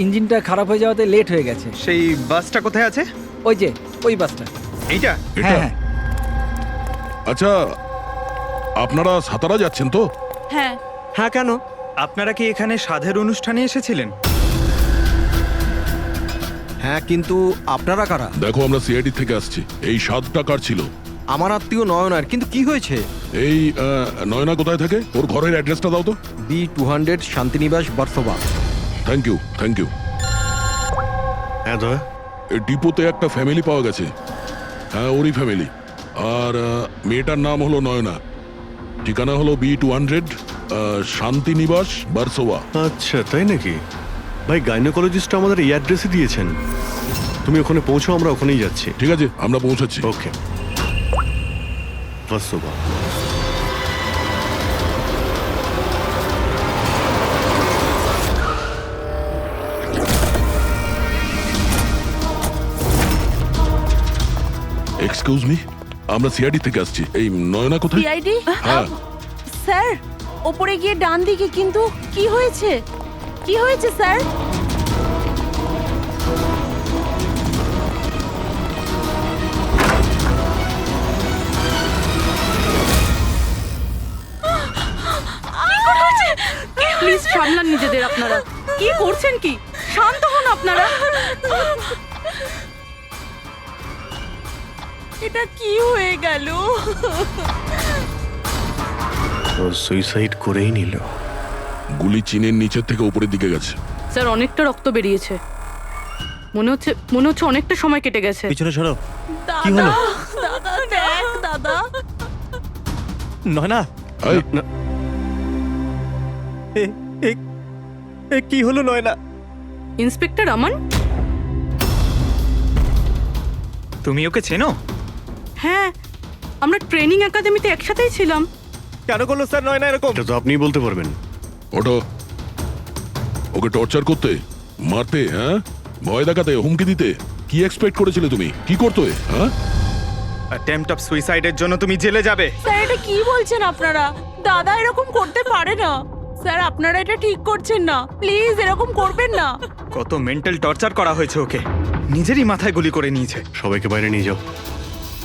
ইঞ্জিনটা খারাপ হয়ে যাওয়াতে লেট হয়ে গেছে। সেই বাসটা কোথায় আছে? ওই যে ওই বাসটা। এইটা? হ্যাঁ হ্যাঁ। আচ্ছা, আপনারা সাতারা যাচ্ছেন তো? হ্যাঁ। হ্যাঁ, কেন? আপনারা কি এখানে সাধের অনুষ্ঠানে এসেছিলেন? হ্যাঁ, কিন্তু আপনারা কারা? দেখো, আমরা সিআইডি থেকে আসছি। এই 7 টাকার ছিল। আমার আত্মীয় নয়নার, কিন্তু কি হয়েছে? এই নয়না কোথায় থাকে? ওর ঘরের অ্যাড্রেসটা দাও তো। B200 Shantiniwas Versova. Thank you, thank you. হ্যাঁ দয়া। এই ডিপোতে একটা ফ্যামিলি পাওয়া গেছে। হ্যাঁ, ওরই ফ্যামিলি। আর মেয়েটার নাম হলো নয়না। ঠিকানা হলো B200 শান্তিনিবাস বার্সোবা। আচ্ছা, তাই নাকি? ভাই, গাইনোকোলজিস্ট আমাদের এই অ্যাড্রেসে দিয়েছেন। তুমি ওখানে পৌঁছো, আমরা ওখানেই যাচ্ছি। ঠিক আছে, আমরা পৌঁছাচ্ছি। ওকে। বার্সোবা। এক্সকিউজ মি, আমরা সিআইডি থেকে আসছি। এই নয়না কোথায়? সিআইডি? হ্যাঁ। স্যার, ওপরে গিয়ে ডান দিকে। কিন্তু কি হয়েছে? কি হয়েছে স্যার? প্লিজ সামলান নিজেদের আপনারা। কি করছেন কি? শান্ত হন আপনারা। এটা কি হয়ে গেল? ও সুইসাইড করেই নিল। গুলি চিনের নিচের থেকে উপরের দিকে গেছে। স্যার, অনেকটা রক্ত বেরিয়েছে। মনে হচ্ছে অনেকটা সময় কেটে গেছে। পিছনে সরো। কি হলো? দাদা দেখ দাদা। নয়না, এই, কি হলো নয়না? ইন্সপেক্টর আমান? তুমি ওকে চেনো? হ্যাঁ, আমরা ট্রেনিং একাডেমিতে একসাথেই ছিলাম। কেন করলো স্যার নয়না এরকম? এটা তো আপনিই বলতে পারবেন। ওটো। ওকে টর্চার করতে, মারতে, হ্যাঁ, ভয় দেখাতে, হুমকি দিতে কি এক্সপেক্ট করেছিলে তুমি? কি করতে? হ্যাঁ, অ্যাটেম্পট অফ সুইসাইডের জন্য তুমি জেলে যাবে। স্যার, এটা কি বলছেন আপনারা? দাদা এরকম করতে পারে না। স্যার, আপনারা এটা ঠিক করছেন না। প্লিজ এরকম করবেন না। কত মেন্টাল টর্চার করা হয়েছে ওকে। নিজেরই মাথায় গুলি করে নিয়েছে। সবাইকে বাইরে নিয়ে যাও।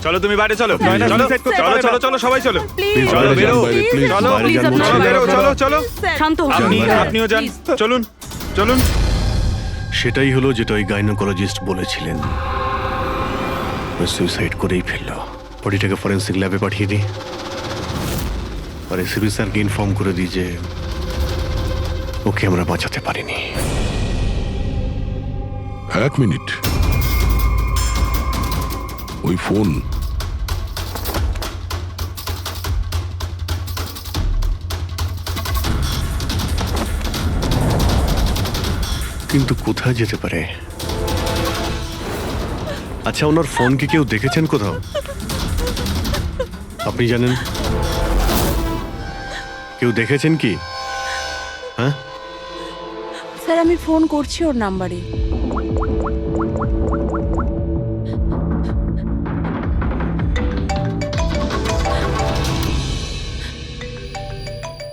চলো তুমি বাইরে চলো। নয়না, চলো suicide করতে চলো পারে না। চলো চলো সবাই চলো। প্লিজ চলো বাইরে বেরো। যান, বাইরে, please, চলো বাইরে যান, please, বলছি। চলো বেরো, চলো চলো। শান্ত হন। আপনি বাইরে। আপনিও যান। Please. চলুন চলুন। সেটাই হলো যেটা ওই গাইনোকোলজিস্ট বলেছিলেন। ও সুইসাইড করেই ফেললো। বডিটাকে ফরেন্সিক ল্যাবে পাঠিয়ে দিই, আর এসিপি স্যারকে ইনফর্ম করে দিই যে ওকে আমরা বাঁচাতে পারিনি। 1 মিনিট। ওই ফোন। কিন্তু কোথায় যেতে পারে? আচ্ছা, ওনার ফোন কি কেউ দেখেছেন কোথাও? আপনি জানেন? কেউ দেখেছেন কি? হ্যাঁ, স্যার, আমি ফোন করছি ওর নাম্বারে।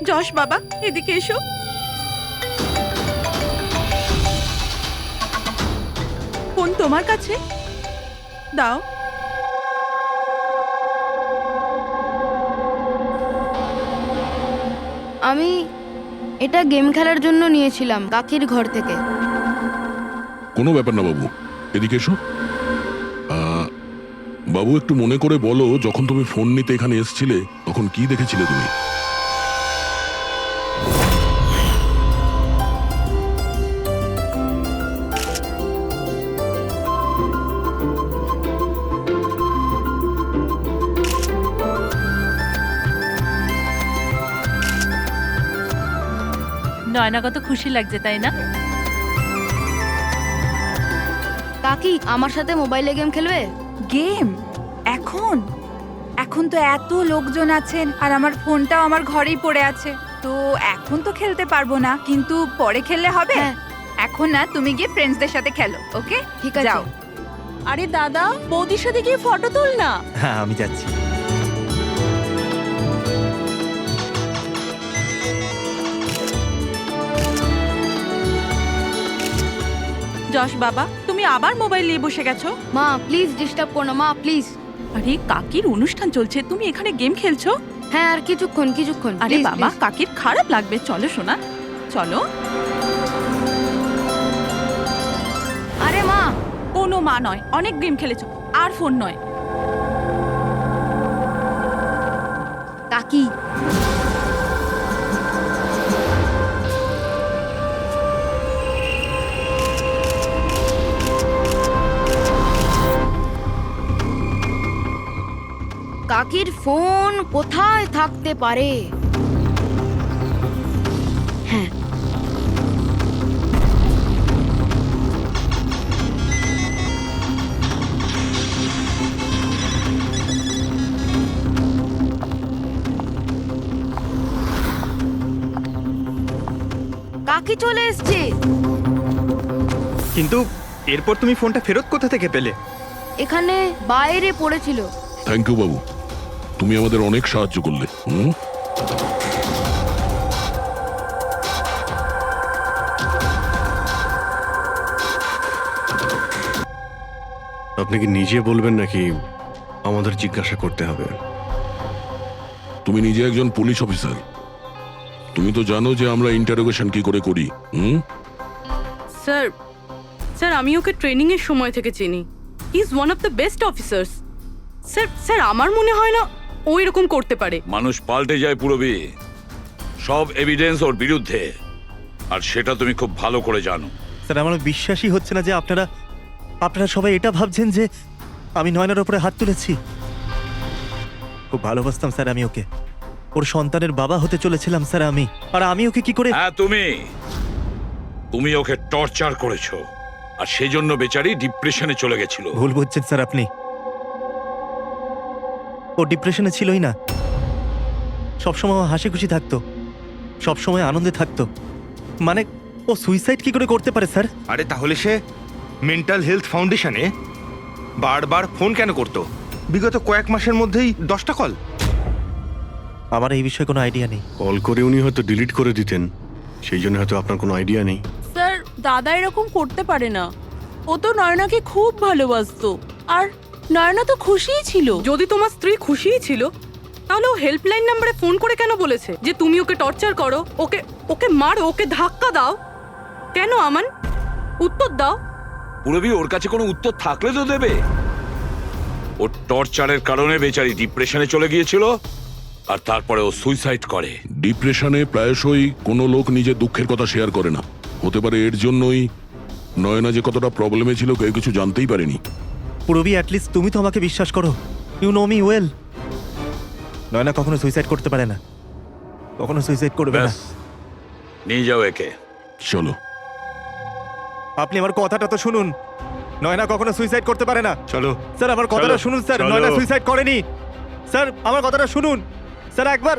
যশ বাবা, এদিকে এসো। ফোন তোমার কাছে দাও। আমি এটা গেম খেলার জন্য নিয়েছিলাম কাকির ঘর থেকে। কোনো ব্যাপার না বাবু, এদিকে এসো। বাবু, একটু মনে করে বলো, যখন তুমি ফোন নিতে এখানে এসেছিলে তখন কি দেখেছিলে তুমি? নয়না কত খুশি লাগছে, তাই না? কাকি আমার সাথে মোবাইলে গেম খেলবে? গেম? এখন? এখন তো এত লোকজন আছেন আর আমার ফোনটাও আমার ঘরেই পড়ে আছে, তো এখন তো খেলতে পারবো না, কিন্তু পরে খেললে হবে। হ্যাঁ। এখন না, তুমি গিয়ে ফ্রেন্ডসদের সাথে খেলো, ওকে? ঠিক আছে। যাও। আরে দাদা, বৌদির সাথে গিয়ে ফটো তুল না। হ্যাঁ, আমি যাচ্ছি। যশ বাবা, তুমি আবার মোবাইল নিয়ে বসে গেছো? মা প্লিজ ডিস্টার্ব করো না মা প্লিজ। আরে কাকির অনুষ্ঠান চলছে, তুমি এখানে গেম খেলছো? হ্যাঁ আর কিছুক্ষণ আরে please, বাবা, please। কাকির খারাপ লাগবে, চলো সোনা, চলো। আরে মা কোনো মা নয়, অনেক গেম খেলেছো, আর ফোন নয়। কাকি কাকির ফোন কোথায় থাকতে পারে? হ্যাঁ কাকি চলে এসছে। কিন্তু এরপর তুমি ফোনটা ফেরত কোথা থেকে পেলে? এখানে বাইরে পড়েছিল। থ্যাংক ইউ বাবু, তুমি আমাদের অনেক সাহায্য করলে। আপনি কি নিজে বলবেন নাকি আমাদের জিজ্ঞাসা করতে হবে? তুমি নিজে একজন পুলিশ অফিসার, তুমি তো জানো যে আমরা ইন্টারোগেশন কি করে করি। স্যার স্যার আমি ওকে ট্রেনিং এর সময় থেকে চিনি। He is one of the best officers. Sir sir আমার মনে হয় না ও এরকম করতে পারে। মানুষ পাল্টে যায় পুরবী, সব এভিডেন্স ওর বিরুদ্ধে, আর সেটা তুমি খুব ভালো করে জানো। স্যার আমার বিশ্বাসই হচ্ছে না যে আপনারা সবাই এটা ভাবছেন যে আমি নয়নার উপরে হাত তুলেছি। খুব ভালোবাসতাম স্যার আমি ওকে, ওর সন্তানের বাবা হতে চলেছিলাম স্যার আমি। আর আমি ওকে কি করে? হ্যাঁ, তুমি ওকে টর্চার করেছো, আর সেই জন্য বেচারি ডিপ্রেশনে চলে গেছিল। ভুল বুঝছেন স্যার আপনি, ও ডিপ্রেশনে ছিলই না। সবসময় হাসি খুশি থাকতো, সবসময় আনন্দে থাকতো। মানে ও সুইসাইড কি করে করতে পারে স্যার? আরে তাহলে সে মেন্টাল হেলথ ফাউন্ডেশনে বারবার ফোন কেন করতো? বিগত কয়েক মাসের মধ্যেই 10টা কল। আমার এই বিষয়ে কোনো আইডিয়া নেই। কল করে উনি হয়তো ডিলিট করে দিতেন, সেই জন্য হয়তো আপনার কোনো আইডিয়া নেই। স্যার, দাদা এরকম করতে পারে না। ও তো নয়নাকে খুব ভালোবাসতো, আর নয়না তো খুশিই ছিল। যদি তোমার স্ত্রী খুশিই ছিল, তাহলে ও হেল্পলাইন নাম্বারে ফোন করে কেন বলেছে যে তুমি ওকে টর্চার করো, ওকে ওকে মারো, ওকে ধাক্কা দাও? কেন আমান? উত্তর দাও। পুরবী, ওর কাছে কোনো উত্তর থাকলে তো দেবে। ওর টর্চারের কারণে বেচারি ডিপ্রেশনে চলে গিয়েছিল, আর তারপরে ও সুইসাইড করে। ডিপ্রেশনে প্রায়শই কোনো লোক নিজের দুঃখের কথা শেয়ার করে না। হতে পারে এর জন্যই নয়না যে কতটা প্রবলেমে ছিল কেউ কিছু জানতেই পারেনি। পুরবি, অ্যাটলিস্ট তুমি তো আমাকে বিশ্বাস করো। You know me well. Nayna কখনো সুইসাইড করতে পারে না, কখনো সুইসাইড করবে না। ব্যাস, নিয়ে যাও একে। চলো। আপনি আমার কথাটা তো শুনুন, নয়না কখনো সুইসাইড করতে পারে না। চলো স্যার আমার কথাটা চলো, শুনুন স্যার, চলো। নয়না সুইসাইড করেনি। স্যার আমার কথাটা শুনুন স্যার একবার।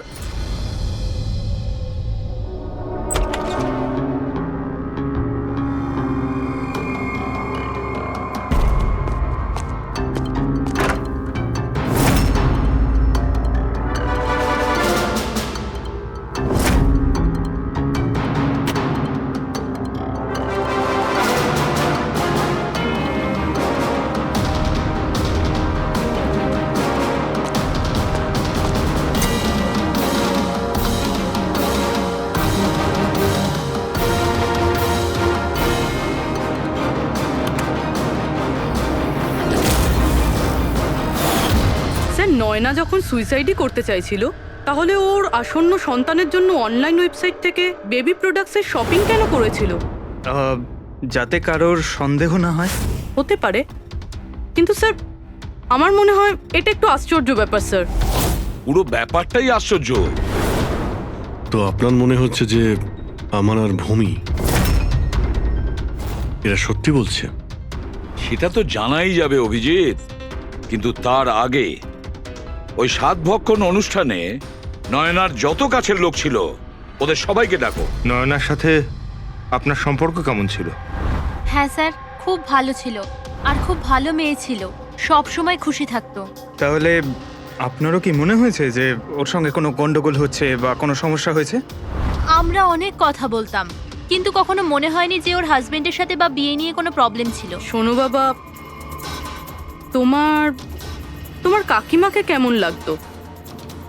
স্যার, নয়না যখন সুইসাইডই করতে চাইছিল, তাহলে ওর আসন্ন সন্তানের জন্য অনলাইন ওয়েবসাইট থেকে বেবি প্রোডাক্টসের শপিং কেন করেছিল? যাতে কারোর সন্দেহ না হয়। হতে পারে, কিন্তু স্যার আমার মনে হয় এটা একটু আশ্চর্য ব্যাপার স্যার। পুরো ব্যাপারটাই আশ্চর্য। তো আপনার মনে হচ্ছে যে আমার আর ভূমি এরা সত্যি বলছে? সেটা তো জানাই যাবে অভিজিৎ, কিন্তু তার আগে ওই 7 ভক্ষণ অনুষ্ঠানে নয়নার যত কাছের লোক ছিল ওদের সবাইকে ডাকো। নয়নার সাথে আপনার সম্পর্ক কেমন ছিল? হ্যাঁ স্যার, খুব ভালো ছিল, আর খুব ভালো মেয়ে ছিল, সব সময় খুশি থাকতো। তাহলে আপনারও কি মনে হয়েছে যে ওর সঙ্গে কোনো গন্ডগোল হচ্ছে বা কোনো সমস্যা হয়েছে? আমরা অনেক কথা বলতাম, কিন্তু কখনো মনে হয়নি যে ওর হাজবেন্ডের সাথে বা বিয়ে নিয়ে কোনো প্রবলেম ছিল। শোনো বাবা, তোমার তোমার কাকিমাকে কেমন লাগতো?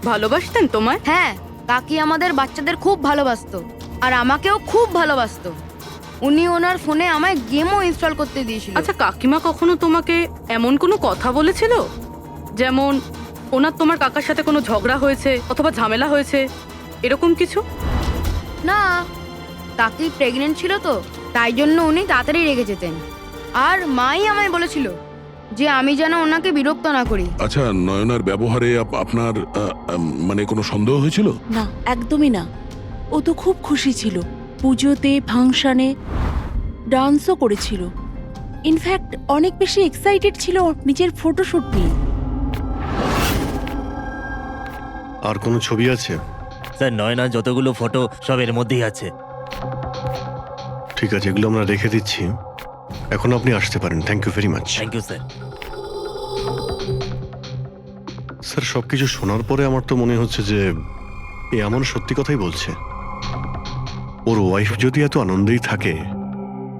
ভালোবাসতেন তোমায়? হ্যাঁ, কাকি আমাদের বাচ্চাদের খুব ভালোবাসতো আর আমাকেও খুব ভালোবাসতো। উনি ওনার ফোনে আমায় গেমও ইনস্টল করতে দিয়েছিল। আচ্ছা, কাকিমা কখনো তোমাকে এমন কোনো কথা বলেছিল, যেমন ওনার তোমার কাকার সাথে কোনো ঝগড়া হয়েছে অথবা ঝামেলা হয়েছে, এরকম কিছু? না, কাকি প্রেগনেন্ট ছিল তো, তাই জন্য উনি তাড়াতাড়ি রেগে যেতেন। আর মাই আমায় বলেছিল যে আমি যেন ওনাকে বিরক্ত না করি। আচ্ছা, নয়নার ব্যবহারে আপনার মানে কোনো সন্দেহ হয়েছিল? না, একদমই না। ও তো খুব খুশি ছিল, পুজোতে ফাংশনে ডান্সও করেছিল। ইনফ্যাক্ট অনেক বেশি এক্সাইটেড ছিল নিজের ফটোশুট নিয়ে। আর কোনো ছবি আছে? স্যার, নয়না যতগুলো ফটো সব এর মধ্যেই আছে। ঠিক আছে, এগুলো আমরা রেখে দিচ্ছি। এখন আপনি আসতে পারেন। Thank you very much. Thank you sir. Sir, সবকিছু শোনার পরে আমার তো মনে হচ্ছে যে এ এমন সত্যি কথাই বলছে। ওর ওয়াইফ যদি এত আনন্দেই থাকে,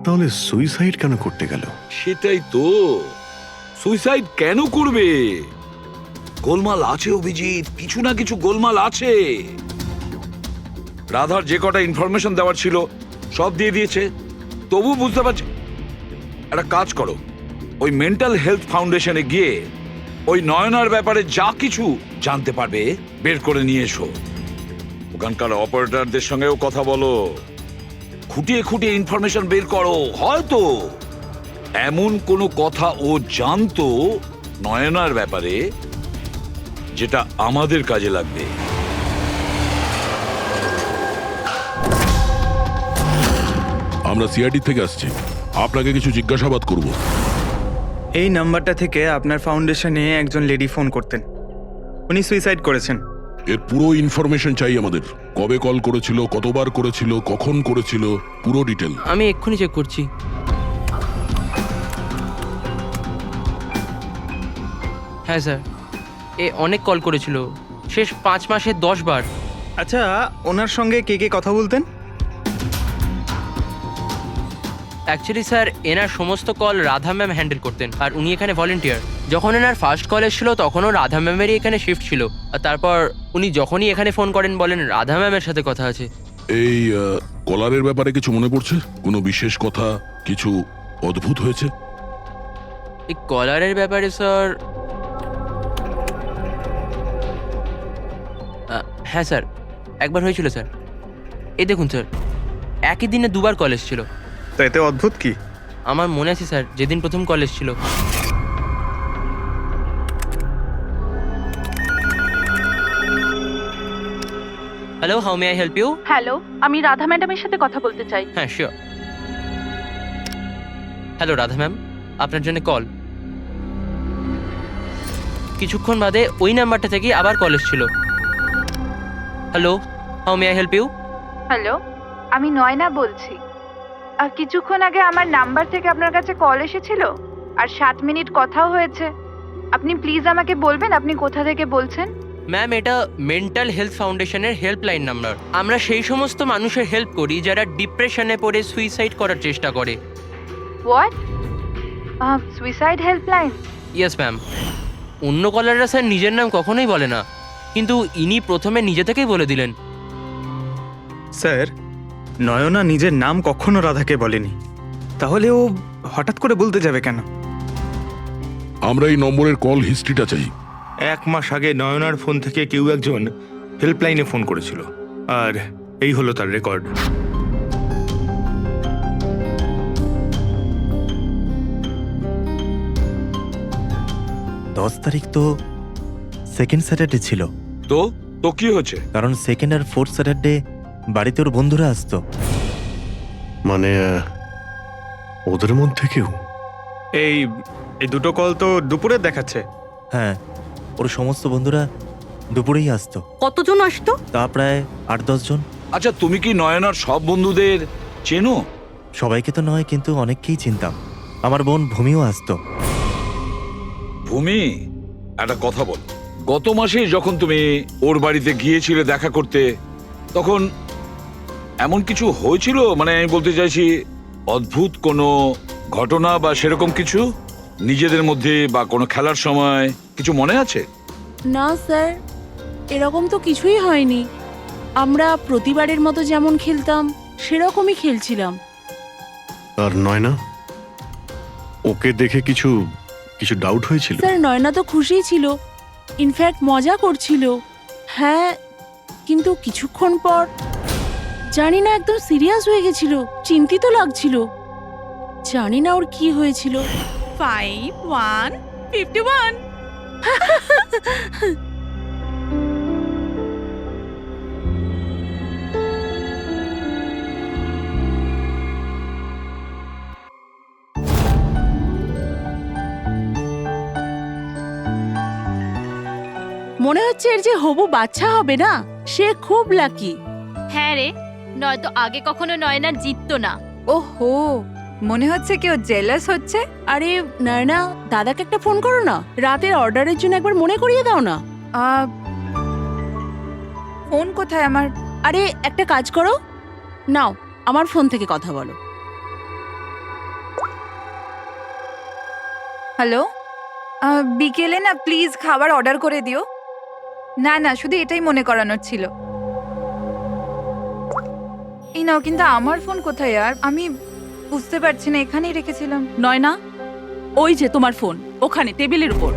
তাহলে সুইসাইড কেন করতে গেল? সেটাই তো, সুইসাইড কেন করবে? গোলমাল আছে অভিজিৎ, কিছু না কিছু গোলমাল আছে। রাধার যে কটা ইনফরমেশন দেওয়ার ছিল সব দিয়ে দিয়েছে, তবু বুঝতে পারছি। একটা কাজ করো, ওই মেন্টাল হেলথ ফাউন্ডেশনে গিয়ে ওই নয়নার ব্যাপারে যা কিছু জানতে পারবে বের করে নিয়ে এসো। ওখানকার অপারেটরদের সঙ্গেও কথা বলো, খুঁটিয়ে খুঁটিয়ে ইনফরমেশন বের করো। হয়তো এমন কোনো কথা ও জানতো নয়নার ব্যাপারে যেটা আমাদের কাজে লাগবে। আমরা সিআইডি থেকে আসছি, আপনাকে কিছু জিজ্ঞাসাবাদ করব। এই নাম্বারটা থেকে আপনার ফাউন্ডেশনে একজন লেডি ফোন করতেন, উনি সুইসাইড করেছেন। এর পুরো ইনফরমেশন চাই আমাদের। কবে কল করেছিল, কতবার করেছিল, কখন করেছিল, পুরো ডিটেল। আমি এক্ষুনি চেক করছি। হ্যাঁ স্যার, এ অনেক কল করেছিল, শেষ 5 মাসে 10 বার। আচ্ছা, ওনার সঙ্গে কে কে কথা বলতেন? অ্যাকচুয়ালি স্যার, এনার সমস্ত কল রাধা ম্যাম হ্যান্ডেল করতেন, আর উনি এখানে ভলেন্টিয়ার। যখন এনার ফার্স্ট কল এসেছিল তখনও রাধা ম্যামেরই এখানে শিফট ছিল, আর তারপর উনি যখনই এখানে ফোন করেন বলেন রাধা ম্যামের সাথে কথা আছে। এই কলারের ব্যাপারে কিছু মনে পড়ছে? কোনো বিশেষ কথা, কিছু অদ্ভুত হয়েছে? এই কলারের ব্যাপারে স্যার, হ্যাঁ স্যার, একবার হয়েছিল স্যার। এই দেখুন স্যার, একই দিনে 2 বার কল এসেছিল। তো এতে অদ্ভুত কি? আমার মনে আছে স্যার, যেদিন প্রথম কল এসেছিল। Hello, how may I help you? Hello, আমি রাধা ম্যাডামের সাথে কথা বলতে চাই। হ্যাঁ, শিওর। হ্যালো রাধা ম্যাম, আপনার জন্য কল। কিছুক্ষণ বাদে ওই নাম্বারটা থেকে আবার কল এসেছিল। Hello, how may I help you? Hello, আমি নয়না বলছি। আর কিছুক্ষণ আগে আমার নাম্বার থেকে আপনার কাছে কল এসেছিল, আর 7 মিনিট কথাও হয়েছে। আপনি প্লিজ আমাকে বলবেন আপনি কোথা থেকে বলছেন? ম্যাম, এটা মেন্টাল হেলথ ফাউন্ডেশনের হেল্পলাইন নাম্বার। আমরা সেই সমস্ত মানুষের হেল্প করি যারা ডিপ্রেশনে পড়ে সুইসাইড করার চেষ্টা করে। What? Suicide helpline? Yes ma'am. অন্য কলাররা স্যার নিজের নাম কখনোই বলে না, কিন্তু ইনি প্রথমে নিজে থেকেই বলে দিলেন। স্যার, নয়না নিজের নাম কখনো রাধাকে বলেনি, তাহলে ও হঠাৎ করে বলতে যাবে কেন? আমরা এই নম্বরের কল হিস্ট্রিটা চাই। 1 মাস আগে নয়নার ফোন থেকে কেউ একজন হেল্পলাইনে ফোন করেছিল, আর এই হলো তার রেকর্ড। তারিখ তো সেকেন্ড স্যাটারডে ছিল। তো তো কি হচ্ছে? কারণ সেকেন্ড আর 4th স্যাটারডে বাড়িতে ওর বন্ধুরা আসতো। মানে ওদের মধ্যে কেউ? এই দুটো কল তো দুপুরে দেখাচ্ছে। হ্যাঁ, ওর সমস্ত বন্ধুরা দুপুরেই আসতো। কতজন আসতো? তা প্রায় 8-10 জন। আচ্ছা, তুমি কি নয়নার সব বন্ধুদের চেনো? সবাইকে তো নয়, কিন্তু অনেককেই চিনতাম। আমার বোন ভূমিও আসতো। ভূমি, একটা কথা বল। গত মাসে যখন তুমি ওর বাড়িতে গিয়েছিলে দেখা করতে, তখন এমন কিছু হয়েছিল, মানে আমি বলতে চাইছি অদ্ভুত কোনো ঘটনা বা সেরকম কিছু নিজেদের মধ্যে বা কোনো খেলার সময় কিছু মনে আছে? না স্যার, এরকম তো কিছুই হয়নি। আমরা প্রতিবারের মতো যেমন খেলতাম সেরকমই খেলছিলাম। আর নয়না, ওকে দেখে কিছু কিছু ডাউট হয়েছিল? স্যার নয়না তো খুশিই ছিল, ইনফ্যাক্ট মজা করছিল। হ্যাঁ, কিন্তু কিছুক্ষণ পর জানি না একদম সিরিয়াস হয়ে গেছিল, চিন্তিত লাগছিল। জানি না ওর কি হয়েছিল। 5151 মনে হচ্ছে এর যে হবু বাচ্চা হবে না, সে খুব লাকি। হ্যাঁ রে, নয়তো আগে কখনো নয়নার জিততো না। ওহো, মনে হচ্ছে কেউ জেলাস হচ্ছে। আরে নয়না, দাদাকে একটা ফোন করো না, রাতের অর্ডারের জন্য একবার মনে করিয়ে দাও না। ফোন কোথায় আমার? আরে একটা কাজ করো, নাও আমার ফোন থেকে কথা বলো। হ্যালো, বিকেলে না প্লিজ খাবার অর্ডার করে দিও। না না, শুধু এটাই মনে করানোর ছিল। এই নাও, কিন্তু আমার ফোন কোথায়? আর আমি বুঝতে পারছি না, এখানেই রেখেছিলাম। নয়না, ওই যে তোমার ফোন ওখানে টেবিলের উপর।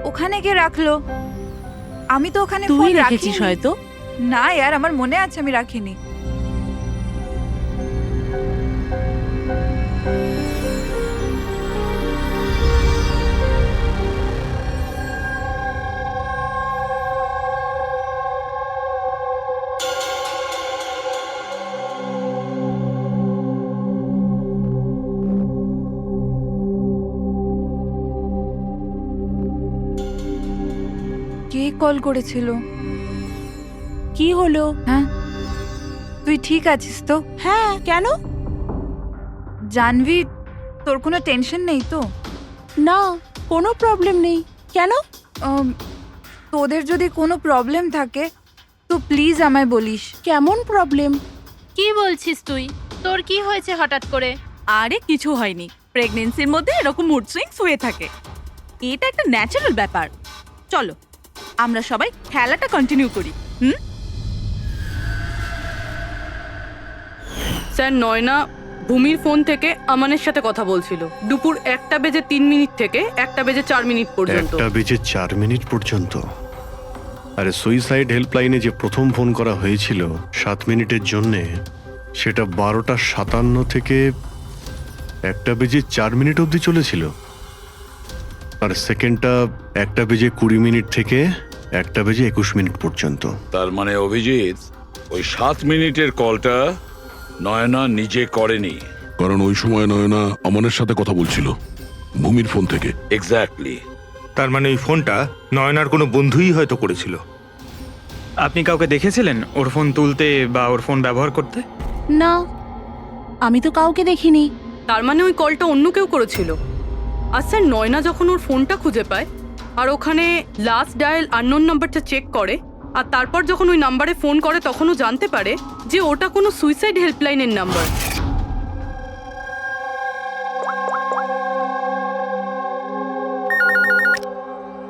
ওখানে কে রাখলো? আমি তো ওখানে তুই ফোন রেখেছিস রাখিনি। হয়তো। না यार, আমার মনে আছে আমি রাখিনি। কে কল করেছিল? কি হলো? হ্যাঁ, তুই ঠিক আছিস তো? হ্যাঁ, কেন? জানভি, তোর কোনো টেনশন নেই তো? না, কোনো প্রবলেম নেই। কেন? তোদের যদি কোনো প্রবলেম থাকে তো প্লিজ আমায় বলিস। কেমন প্রবলেম? কি বলছিস তুই? তোর কি হয়েছে হঠাৎ করে? আরে কিছু হয়নি, প্রেগন্যান্সির মধ্যে এরকম মুড সুইংস হয়ে থাকে, এটা একটা ন্যাচারাল ব্যাপার। চলো আমরা সবাই খেলাটা কন্টিনিউ করি। স্যার, নয়না ভূমির ফোন থেকে আমানের সাথে কথা বলছিল দুপুর 1:03 থেকে 1:04 পর্যন্ত। 1:04 পর্যন্ত? আরে সুইসাইড হেল্পলাইনে যে প্রথম ফোন করা হয়েছিল 7 মিনিটের জন্যে, সেটা 12:57 থেকে 1:04 অবধি চলেছিল। আর সেকেন্ডটা 1:20 থেকে 1:21 পর্যন্ত। তার মানে অভিজিৎ, ওই 7 মিনিটের কলটা নয়না নিজে করেনি। কারণ ওই সময় নয়না অমনের সাথে কথা বলছিল ভূমির ফোন থেকে। এক্স্যাক্টলি। তার মানে ওই ফোনটা নয়নার কোনো বন্ধুই হয়তো করেছিল। আপনি কাউকে দেখেছিলেন ওর ফোন তুলতে বা ওর ফোন ব্যবহার করতে? না, আমি তো কাউকে দেখিনি। তার মানে ওই কলটা অন্য কেউ করেছিল। আর স্যার, নয়না যখন ওর ফোনটা খুঁজে পায় আর ওখানে লাস্ট ডায়াল আননোন নাম্বারটা চেক করে, আর তারপর যখন ওই নাম্বারে ফোন করে তখন ও জানতে পারে যে ওটা কোনো সুইসাইড হেল্পলাইনের number.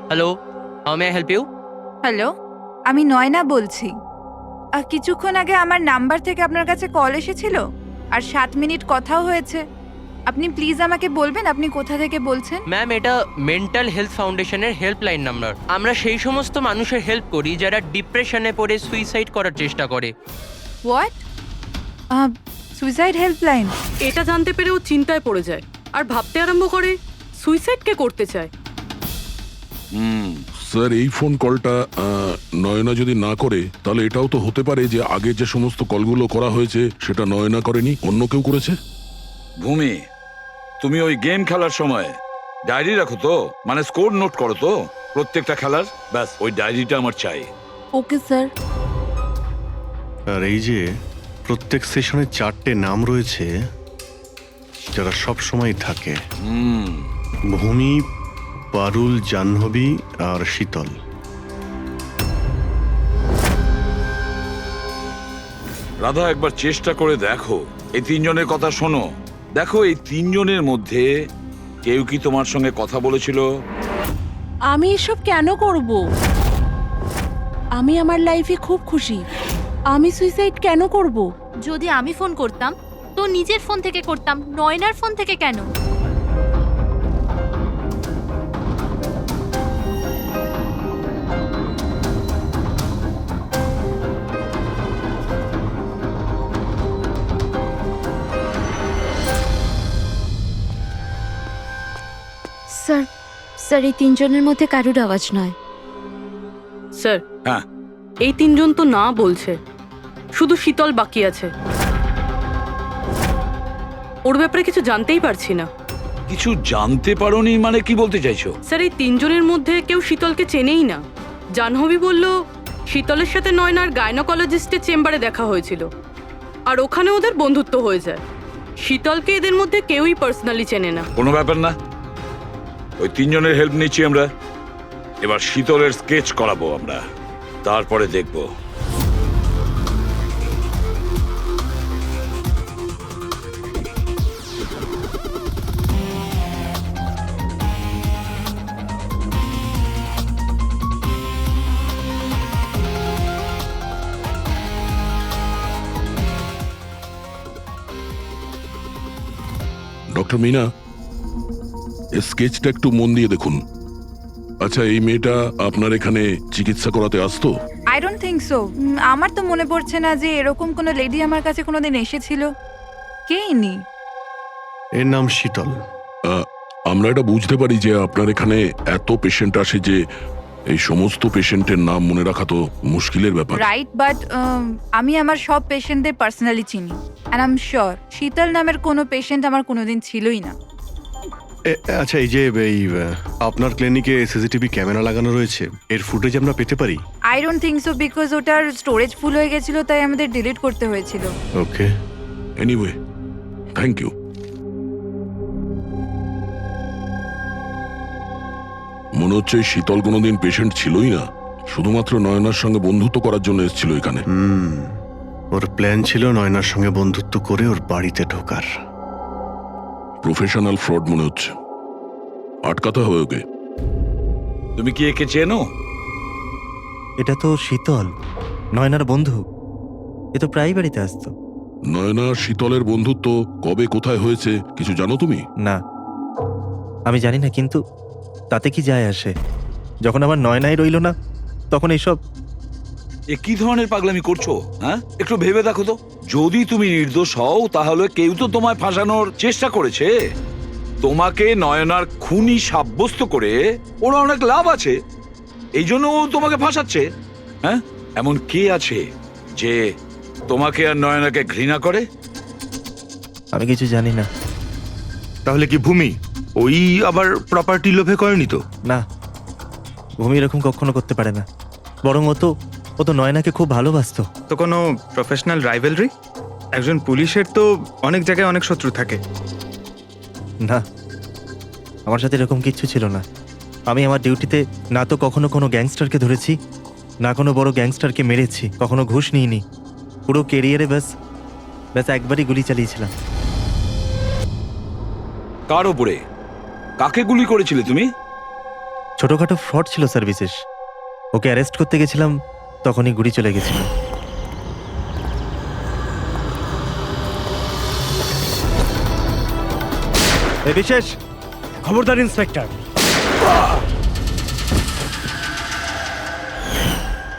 Hello, how may I help you? Hello, আমি নয়না বলছি। কিছুক্ষণ আগে আমার নাম্বার থেকে আপনার কাছে কল এসেছিল আর 7 মিনিট কথাও হয়েছে। আপনি প্লিজ আমাকে বলবেন আপনি কোথা থেকে বলছেন? ম্যাম, এটা মেন্টাল হেলথ ফাউন্ডেশনের হেল্পলাইন নাম্বার। আমরা সেই সমস্ত মানুষের হেল্প করি যারা ডিপ্রেশনে পড়ে সুইসাইড করার চেষ্টা করে। হোয়াট? Suicide helpline? এটা জানতে পেরে ও চিন্তায় পড়ে যায় আর ভাবতে আরম্ভ করে সুইসাইড কে করতে চায়। স্যার, এই ফোন কলটা নয়না যদি না করে, তাহলে এটাও তো হতে পারে যে আগে যে সমস্ত কলগুলো করা হয়েছে সেটা নয়না করেনি, অন্য কেউ করেছে। ভূমি, তুমি ওই গেম খেলার সময় ডায়েরি রাখো তো? মানে স্কোর নোট করো তো প্রত্যেকটা খেলার? ব্যাস, ওই ডায়েরিটা আমার চাই। Okay sir. আর এই যে প্রত্যেক সেশনে 4টে নাম রয়েছে যারা সব সময় থাকে: ভূমি, পারুল, জাহ্নবী আর শীতল। রাধা একবার চেষ্টা করে দেখো, এই তিনজনের কথা শোনো। দেখো এই তিনজনের মধ্যে কেউ কি তোমার সঙ্গে কথা বলেছিল? আমি এসব কেন করব? আমি আমার লাইফে খুব খুশি। আমি সুইসাইড কেন করব? যদি আমি ফোন করতাম তো নিজের ফোন থেকে করতাম, নয়নার ফোন থেকে কেন? স্যার স্যার এই তিনজনের মধ্যে কারুর আওয়াজ নয়। স্যার, হ্যাঁ। এই তিনজন তো না বলছে, শুধু শীতল বাকি আছে। ওর ব্যাপারে কিছু জানতেই পারছি না। কিছু জানতে পারোনি মানে কি বলতে চাইছো? স্যার, এই তিনজনের মধ্যে কেউ শীতলকে চেনেই না। জাহ্নবী বলল শীতলের সাথে নয়নার গাইনোকোলজিস্টের চেম্বারে দেখা হয়েছিল, আর ওখানে ওদের বন্ধুত্ব হয়ে যায়। শীতলকে এদের মধ্যে কেউই পার্সোনালি চেনে না। কোনো ব্যাপার না, ওই তিনজনের হেল্প নিচ্ছি আমরা। এবার শীতলের স্কেচ করাবো আমরা, তারপরে দেখবো। ডক্টর মিনা, এই স্কেচটা একটু মন দিয়ে দেখুন। আচ্ছা, এই মেয়েটা আপনার এখানে চিকিৎসা করাতে আসতো? I don't think so. আমার তো মনে পড়ছে না যে এরকম কোনো লেডি আমার কাছে কোনোদিন এসেছিল। কে ইনি? এর নাম শীতল। আমরা এটা বুঝতে পারি যে আপনার এখানে এত পেশেন্ট আসে যে এই সমস্ত পেশেন্টের নাম মনে রাখা তো মুশকিলের ব্যাপার। রাইট, বাট আমি আমার সব পেশেন্টদের পার্সোনালি চিনি, অ্যান্ড আই এম শিওর শীতল নামের কোনো পেশেন্ট আমার কোনোদিন ছিলই না। আচ্ছা, এই যে আপনার ক্লিনিকে সিসিটিভি ক্যামেরা লাগানো রয়েছে, এর ফুটেজ আমরা পেতে পারি? I don't think so, because ওটার স্টোরেজ ফুল হয়ে গেছিল, তাই আমাদের ডিলিট করতে হয়েছিল। ওকে। Anyway, thank you. মনে হচ্ছে এই শীতল কোনোদিন পেশেন্ট ছিলই না, শুধুমাত্র নয়নার সঙ্গে বন্ধুত্ব করার জন্য এসেছিল এখানে। ওর প্ল্যান ছিল নয়নার সঙ্গে বন্ধুত্ব করে ওর বাড়িতে ঢোকার। প্রফেশনাল ফ্রড মনে হচ্ছে, আটকাতে হবে ওকে। তুমি কি একে চেনো? এটা তো শীতল, নয়নার বন্ধু। এ তো প্রায় বাড়িতে আসতো। নয়না শীতলের বন্ধুত্ব কবে কোথায় হয়েছে কিছু জানো তুমি? না, আমি জানি না, কিন্তু তাতে কি যায় আসে? যখন আমার নয়নাই রইল না, তখন এইসব। এ কি ধরনের পাগলামি করছো? হ্যাঁ, একটু ভেবে দেখো তো। যদি তুমি নির্দোষ হও তাহলে কেউ তো তোমায় ফাঁসানোর চেষ্টা করেছে। তোমাকে নয়নার খুনি সাব্যস্ত করে ওর অনেক লাভ আছে, এই জন্য ও তোমাকে ফাঁসাচ্ছে। হ্যাঁ, এমন কে আছে যে তোমাকে আর নয়নাকে ঘৃণা করে? আমি কিছু জানি না। তাহলে কি ভূমি ওই আবার প্রপার্টি লোভে করেনি তো? না, ভূমি এরকম কখনো করতে পারে না। বরং ও তো নয়নাকে খুব ভালোবাসতো। তো কোনো প্রফেশনাল রাইভেলরি? একজন পুলিশের তো অনেক জায়গায় অনেক শত্রু থাকে। না, আমার সাথে এরকম কিচ্ছু ছিল না। আমি আমার ডিউটিতে না তো কখনো কোনো গ্যাংস্টারকে ধরেছি, না কোনো বড় গ্যাংস্টারকে মেরেছি, কখনো ঘুষ নিইনি। পুরো কেরিয়ারে ব্যাস একবারই গুলি চালিয়েছিলাম। কার ওপরে? কাকে গুলি করেছিলে তুমি? ছোটখাটো ফ্রড ছিল স্যার, বিশেষ। ওকে অ্যারেস্ট করতে গেছিলাম, তখনই গুলি চলে গেছিল। বিশেষ খবরদার ইন্সপেক্টর।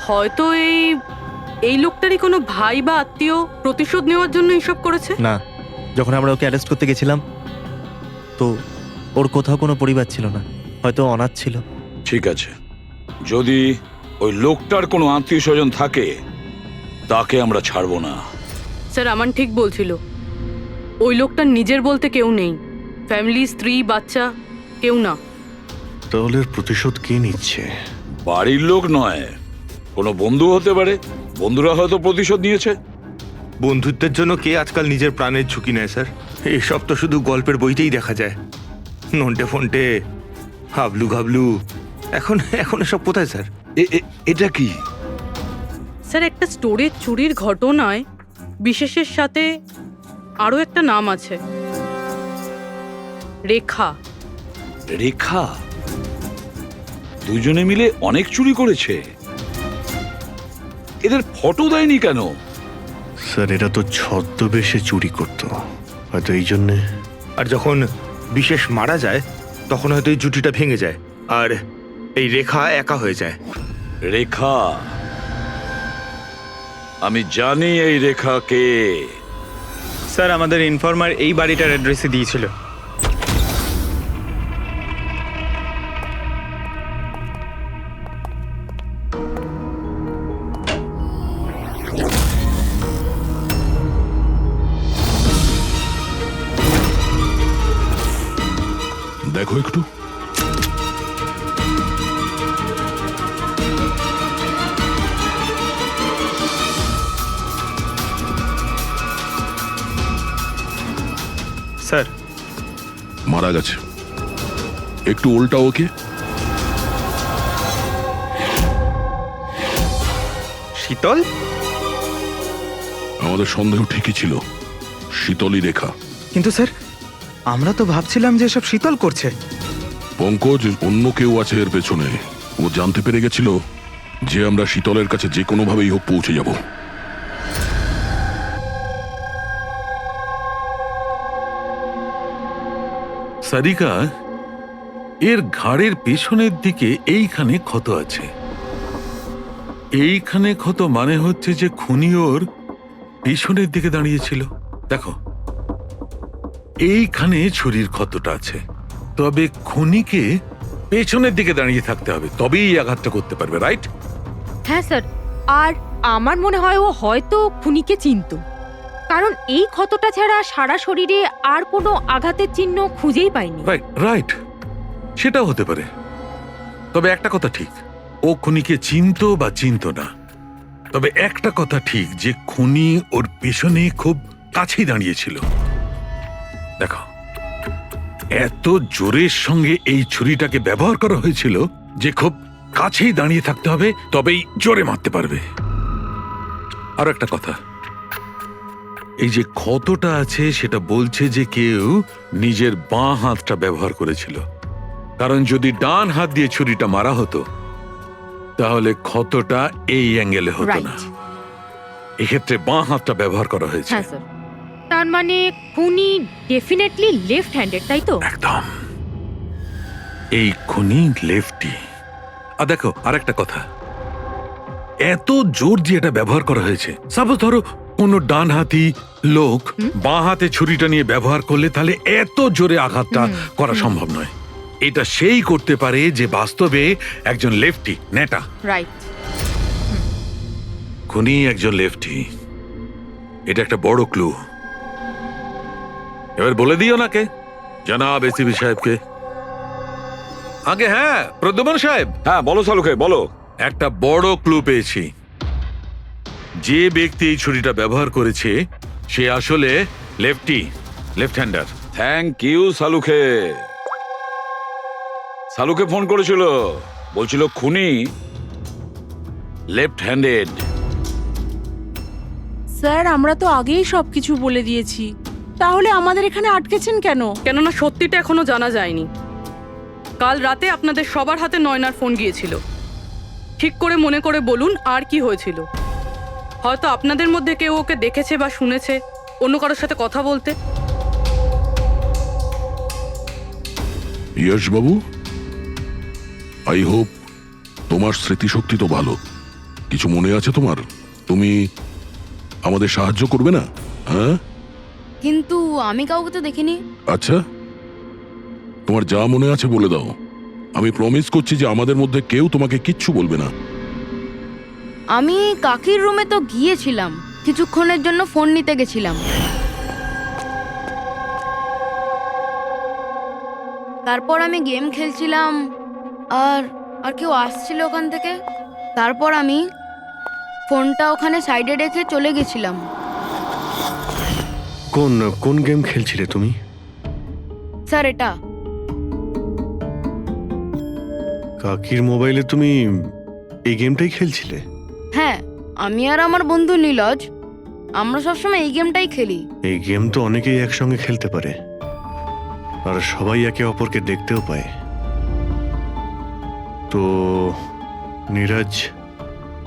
হয়তো এই লোকটারই কোনো ভাই বা আত্মীয় প্রতিশোধ নেওয়ার জন্য এসব করেছে। না, যখন আমরা ওকে অ্যারেস্ট করতে গেছিলাম তো ওর কোথাও কোনো পরিবার ছিল না, হয়তো অনাথ ছিল। ঠিক আছে, যদি ওই লোকটার কোনো আত্মীয় স্বজন থাকে তাকে আমরা ছাড়বো না। স্যার, আমান ঠিক বলছিল। ওই লোকটার নিজের বলতে কেউ নেই, ফ্যামিলি, স্ত্রী, বাচ্চা কেউ না। তাহলে এর প্রতিশোধ কে নিচ্ছে? বাড়ির লোক নয়, কোনো বন্ধু হতে পারে। বন্ধুরা হয়তো প্রতিশোধ নিয়েছে। বন্ধুত্বের জন্য কে আজকাল নিজের প্রাণের ঝুঁকি নেয় স্যার? এসব তো শুধু গল্পের বইতেই দেখা যায়। নন্টে ফন্টে, হাবলু ঘাবলু, এখন এসব কোথায় স্যার? এটা কি? স্যার, একটা স্টোরেজ চুরির ঘটনায় বিশেষের সাথে আরও একটা নাম আছে, রেখা। রেখা দুজনে মিলে অনেক চুরি করেছে। এদের ফটো দেয়নি কেন? স্যার এরা তো ছদ্মবেশে চুরি করতো, হয়তো এই জন্যে। আর যখন বিশেষ মারা যায় তখন হয়তো এই জুটিটা ভেঙে যায় আর এই রেখা একা হয়ে যায়। রেখা, আমি জানি এই রেখা কে। স্যার আমাদের ইনফর্মার এই বাড়িটার অ্যাড্রেসে দিয়েছিল। দেখো একটু। স্যার মারা গেছে, একটু উল্টা ওকে। শীতল? আমাদের সন্দেহ ঠিকই ছিল, শীতলই রেখা। কিন্তু স্যার আমরা তো ভাবছিলাম যে সব শীতল করছে। পঙ্কজ, অন্য কেউ আছে এর পেছনে। ও জানতে পেরে গেছিল যে আমরা শীতলের কাছে যে কোনোভাবেই হোক পৌঁছে যাব। সারিকা, এর ঘাড়ের পেছনের দিকে এইখানে ক্ষত আছে। এইখানে ক্ষত মানে হচ্ছে যে খুনি ওর পেছনের দিকে দাঁড়িয়েছিল। দেখো, এইখানে ছুরির ক্ষতটা আছে, তবে খুনিকে পেছনের দিকে দাঁড়িয়ে থাকতে হবে, তবেই এই আঘাতটা করতে পারবে, রাইট? হ্যাঁ স্যার, আর আমার মনে হয় ও হয়তো খুনিকে চিনতো, কারণ এই ক্ষতটা ছাড়া সারা শরীরে আর কোনো আঘাতের চিহ্ন খুঁজেই পাইনি। রাইট রাইট, সেটাও হতে পারে। তবে একটা কথা ঠিক, ও খুনিকে চিনতো বা চিনতো না, তবে একটা কথা ঠিক যে খুনি ওর পেছনে খুব কাছেই দাঁড়িয়েছিল। দেখো, এত জোরের সঙ্গে এই ছুরিটাকে ব্যবহার করা হয়েছিল যে খুব কাছেই দাঁড়িয়ে থাকতে হবে, তবেই জোরে মারতে পারবে। আর একটা কথা, এই যে ক্ষতটা আছে সেটা বলছে যে কেউ নিজের বাঁ হাতটা ব্যবহার করেছিল, কারণ যদি ডান হাত দিয়ে ছুরিটা মারা হতো তাহলে ক্ষতটা এই অ্যাঙ্গেলে হতো না। এক্ষেত্রে বাঁ হাতটা ব্যবহার করা হয়েছে। হ্যাঁ স্যার, তার মানে খুনি ডেফিনেটলি লেফট হ্যান্ডেড, তাই তো? একদম, এই খুনি লেফটি। আর দেখো আরেকটা কথা, এত জোর যে এটা ব্যবহার করা হয়েছে, সাপোজ ধরো কোনো ডান হাতি লোক বাঁ হাতে ছুরিটা নিয়ে ব্যবহার করলে তাহলে এত জোরে আঘাতটা করা সম্ভব নয়। এটা সেই করতে পারে যে বাস্তবে একজন লেফটি নেটা। রাইট, খুনি একজন লেফটি, এটা একটা বড় ক্লু। এবার বলে দিও নাকে জনাব এসিপি সাহেবকে। আগে হ্যাঁ, প্রদ্যুম্ন সাহেব। হ্যাঁ বলো সালুকে, বলো। একটা বড় ক্লু পেয়েছি। যে ব্যক্তি এই ছুরিটা ব্যবহার করেছে সে আসলে লেফট হ্যান্ডার। থ্যাংক ইউ সালুকে। সালুকে ফোন করেছিল, বলছিল খুনি লেফট হ্যান্ডেড। স্যার আমরা তো আগেই সবকিছু বলে দিয়েছি, তাহলে আমাদের এখানে আটকেছেন কেন? কেননা সত্যিটা এখনো জানা যায়নি। কাল রাতে আপনাদের সবার হাতে নয়নার ফোন গিয়েছিল। ঠিক করে মনে করে বলুন আর কি হয়েছিল। হয়তো আপনাদের মধ্যে কেউ ওকে দেখেছে বা শুনেছে অন্য কারোর সাথে কথা বলতে। ইয়শ বাবু, আই হোপ তোমার স্মৃতিশক্তি তো ভালো, কিছু মনে আছে তোমার? তুমি আমাদের সাহায্য করবে না? হ্যাঁ, কিন্তু আমি কাউকে তো দেখিনি। আচ্ছা, তোমার যা মনে আছে বলে দাও। আমি প্রমিস করছি যে আমাদের মধ্যে কেউ তোমাকে কিচ্ছু বলবে না। আমি কাকির রুমে তো গিয়েছিলাম, কিছুক্ষণের জন্য ফোন নিতে গেছিলাম। তারপর আমি গেম খেলছিলাম, আর কেউ আসছিল ওখান থেকে। তারপর আমি ফোনটা ওখানে সাইডে রেখে চলে গেছিলাম। কোন গেম খেলছিলে তুমি? স্যার এটা কাকির মোবাইলে তুমি এই গেমটাই খেলছিলে? হ্যাঁ, আমি আর আমার বন্ধু নীলজ আমরা সবসময় এই গেমটাই খেলি। এই গেম তো অনেকেই একসঙ্গে খেলতে পারে, আর সবাই একে অপরকে দেখতেও পায়। তো নীরজ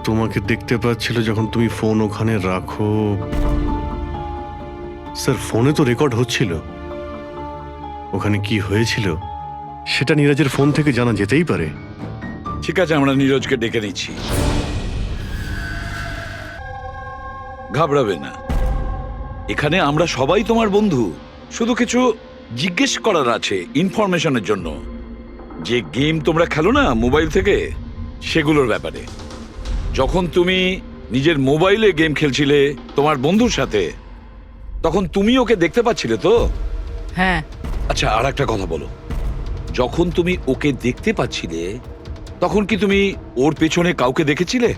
তোমাকে দেখতে পাচ্ছিল যখন তুমি ফোন ওখানে রাখো। স্যার, ফোনে তো রেকর্ড হচ্ছিল। ওখানে কি হয়েছিল সেটা নীরজের ফোন থেকে জানা যেতেই পারে। ঠিক আছে, আমরা নীরজকে ডেকে নিচ্ছি। ঘাবড়াবে না, এখানে আমরা সবাই তোমার বন্ধু। শুধু কিছু জিজ্ঞেস করার আছে ইনফরমেশনের জন্য। যে গেম তোমরা খেলো না মোবাইল থেকে, সেগুলোর ব্যাপারে। যখন তুমি নিজের মোবাইলে গেম খেলছিলে তোমার বন্ধুর সাথে, তখন তুমি ওকে দেখতে পাচ্ছিলে তো? হ্যাঁ। আচ্ছা, আর একটা কথা বলো, যখন তুমি ওকে দেখতে পাচ্ছিলে তখন কি তুমি ওর পেছনে কাউকে দেখেছিলে?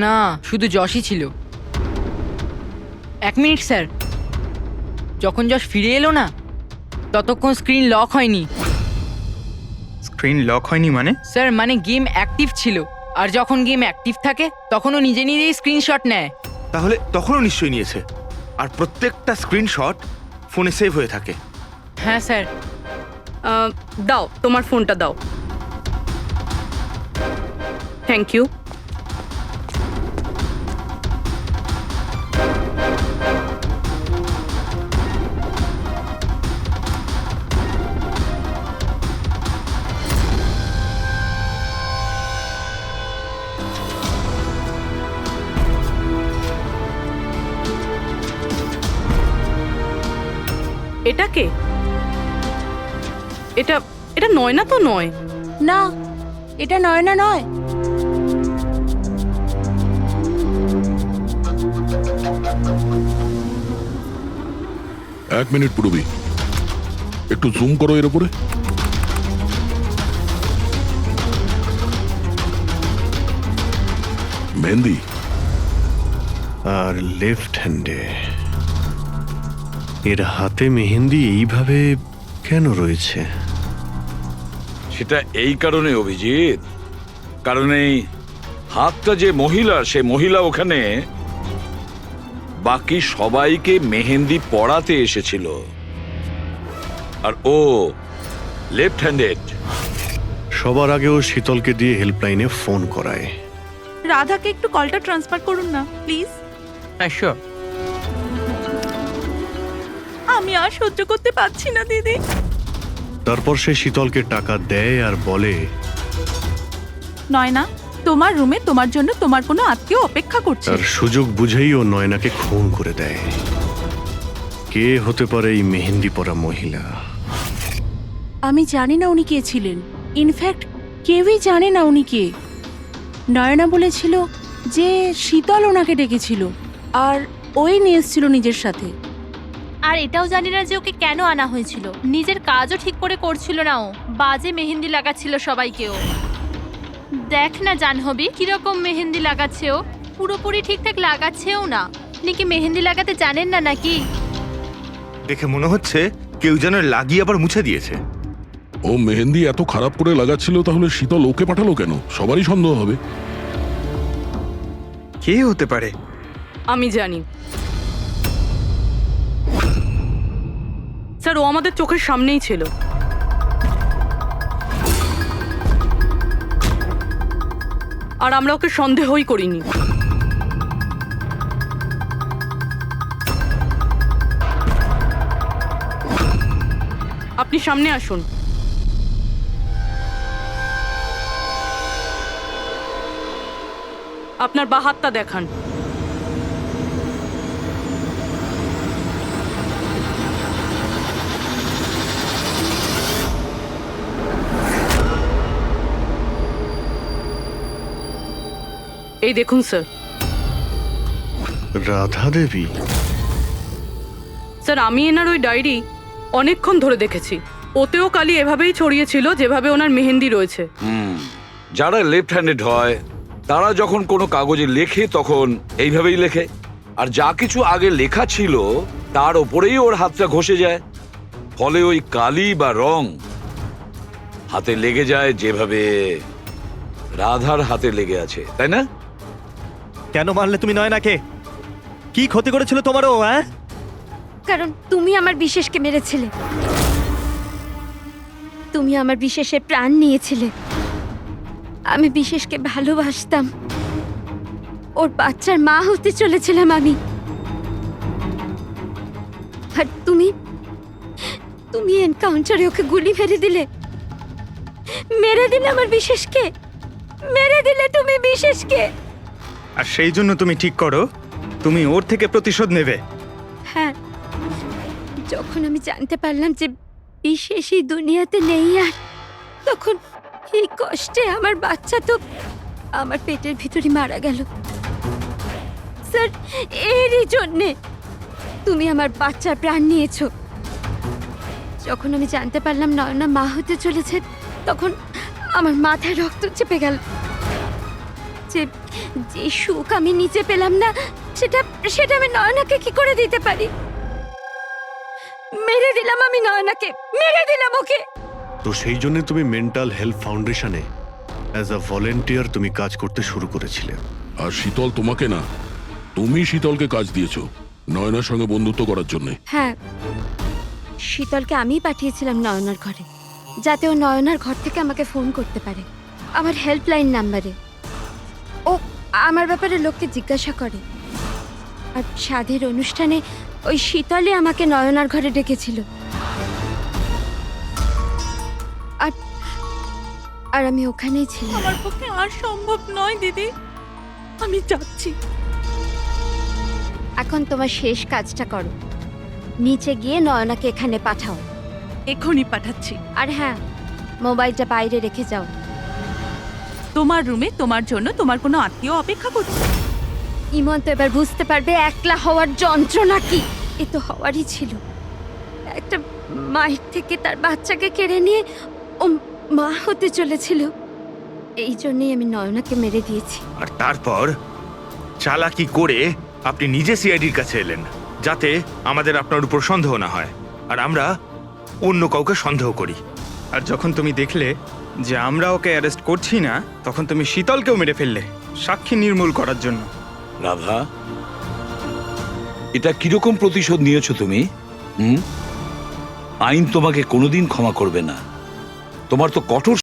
না, শুধু যশই ছিল। 1 মিনিট স্যার, যখন যশ ফিরে এলো না ততক্ষণ স্ক্রিন লক হয়নি। স্ক্রিন লক হয়নি মানে? স্যার, মানে গেম অ্যাক্টিভ ছিল, আর যখন গেম অ্যাক্টিভ থাকে তখন ও নিজে নিজেই স্ক্রিনশট নেয়। তাহলে তখনও নিশ্চয়ই নিয়েছে, আর প্রত্যেকটা স্ক্রিনশট ফোনে সেভ হয়ে থাকে। হ্যাঁ স্যার। দাও তোমার ফোনটা দাও। Thank you. এটা কে? এটা এটা নয়না তো নয়। না, এটা নয়না নয়। এক মিনিট পূর্বী, একটু জুম করো এর উপরে। মেহেন্দি আর লেফট হ্যান্ডে এর হাতে মেহেন্দি এইভাবে কেন রয়েছে? সেটা এই কারণে অভিজিৎ, কারণ এই হাতটা যে মহিলার, সে মহিলা ওখানে বাকি সবাইকে মেহেন্দি পড়াতে এসেছিল, আর ও লেফট হ্যান্ডেড। সবার আগে ও শীতলকে দিয়ে হেল্পলাইনে ফোন করায়। রাধাকে একটু কলটা ট্রান্সফার করুন না প্লিজ। হ্যাঁ, শিওর। আমি আর সহ্য করতে পারছি না দিদি। তারপর সে শীতলকে টাকা দেয় আর বলে, নয়না, তোমার রুমে তোমার জন্য তোমার কোনো আত্মীয় অপেক্ষা করছে। তার সুযোগ বুঝেই ও নয়নাকে খুন করে দেয়। কে হতে পারে এই মেহেন্দি পরা মহিলা? আমি জানি না উনি কে ছিলেন। ইনফ্যাক্ট কেউই জানে না উনি কে। নয়না বলেছিল যে শীতল ওনাকে ডেকেছিল, আর ওই নিয়ে এসেছিল নিজের সাথে। আর এটাও জানি না যে ওকে কেন আনা হয়েছিল। নিজের কাজও ঠিক করে করছিল না ও, বাজে মেহেন্দি লাগাচ্ছিল সবাইকেও। দেখ না জাহ্নবী, কিরকম মেহেন্দি লাগাচ্ছে ও, পুরোপুরি ঠিকঠাক লাগাচ্ছেও না। আপনি কি মেহেন্দি লাগাতে জানেন না নাকি? দেখে মনে হচ্ছে কেউ যেন লাগিয়ে আবার মুছে দিয়েছে। ও মেহেন্দি এত খারাপ করে লাগাচ্ছিল, তাহলে শীতল ওকে পাঠালো কেন? সবারই সন্দেহ হবে। কে হতে পারে? আমি জানি স্যার, ও আমাদের চোখের সামনেই ছিল। আর আমরা ওকে সন্দেহই করিনি। আপনি সামনে আসুন। আপনার বা হাতটা দেখান। এই দেখুন স্যার। রাধা দেবী? স্যার, আমি এনার ওই ডায়েরি অনেকক্ষণ ধরে দেখেছি। ওতেও কালি এভাবেই ছড়িয়েছিল যেভাবে ওনার মেহেন্দি রয়েছে। যারা লেফট হ্যান্ডেড হয় তারা যখন কোনো কাগজে লেখে তখন এইভাবেই লেখে, আর যা কিছু আগে লেখা ছিল তার ওপরেই ওর হাতটা ঘষে যায়, ফলে ওই কালি বা রং হাতে লেগে যায় যেভাবে রাধার হাতে লেগে আছে, তাই না? কেন মারলে তুমি নয়নাকে? কি ক্ষতি করেছিল তোমারও, হ্যাঁ? কারণ তুমি আমার বিশেষকে মেরেছিলে, তুমি আমার বিশেষের প্রাণ নিয়েছিলে। আমি বিশেষকে ভালোবাসতাম, ওর বাচ্চার মা হতে চলেছিলাম আমি। আর তুমি তুমি এনকাউন্টারে ওকে গুলি মেরে দিলে, আমার বিশেষকে মেরে দিলে তুমি বিশেষকে। আর সেই জন্য তুমি ঠিক করো তুমি ওর থেকে প্রতিশোধ নেবে। হ্যাঁ, যখন আমি জানতে পারলাম যে বিশেষ এই দুনিয়াতে নেই আর, তখন এই কষ্টে আমার বাচ্চা তো আমার পেটের ভিতরে মারা গেল। স্যার, এরই জন্যে তুমি আমার বাচ্চার প্রাণ নিয়েছো। যখন আমি জানতে পারলাম নয়না মা হতে চলেছে, তখন আমার মাথায় রক্ত চেপে গেল। যে যে সুখ আমি নিচে পেলাম না, সেটা সেটা আমি নয়নাকে কি করে দিতে পারি? মেরে দিলাম আমি নয়নাকে, মেরে দিলাম ওকে। তো সেই জন্য তুমি মেন্টাল হেলথ ফাউন্ডেশনে অ্যাজ আ ভলেন্টিয়ার তুমি কাজ করতে শুরু করেছিলে। আর শীতল তোমাকে না, তুমি শীতলকে কাজ দিয়েছো নয়নার সঙ্গে বন্ধুত্ব করার জন্য। হ্যাঁ, শীতলকে আমিই পাঠিয়েছিলাম নয়নার ঘরে, যাতে ও নয়নার ঘর থেকে আমাকে ফোন করতে পারে আমার হেল্পলাইন নাম্বারে। ও আমার ব্যাপারে লোককে জিজ্ঞাসা করে। আর সাধের অনুষ্ঠানে ওই শীতলই আমাকে নয়নার ঘরে ডেকেছিল। আর আর আমি ওখানেই ছিলাম। আমার পক্ষে আর সম্ভব নয় দিদি, আমি যাচ্ছি। এখন তোমার শেষ কাজটা করো, নিচে গিয়ে নয়নাকে এখানে পাঠাও। এখনই পাঠাচ্ছি। আর হ্যাঁ, মোবাইলটা বাইরে রেখে যাও। তোমার রুমে তোমার জন্য তোমার কোনো আত্মীয় অপেক্ষা করছে। ইমন তো এবার বুঝতে পারবে একলা হওয়ার যন্ত্রণা কি। এ তো হওয়ারই ছিল, একটা মায়ের থেকে তার বাচ্চাকে কেড়ে নিয়ে ও মা হতে চলেছিল। এই জন্যই আমি নয়নাকে মেরে দিয়েছি। আর তারপর চালাকি করে আপনি নিজে সিআইডির কাছে এলেন, যাতে আমাদের আপনার উপর সন্দেহ না হয় আর আমরা অন্য কাউকে সন্দেহ করি। আর যখন তুমি দেখলে যে আমরা ওকে অ্যারেস্ট করছি না, তখন তুমি শীতলকেও মেরে ফেললে সাক্ষী নির্মূল করার জন্য। রাধা, এটা কিরকম প্রতিশোধ নিয়েছো তুমি? আইন তোমাকে কোনোদিন ক্ষমা করবে না। তোমার তো কঠোর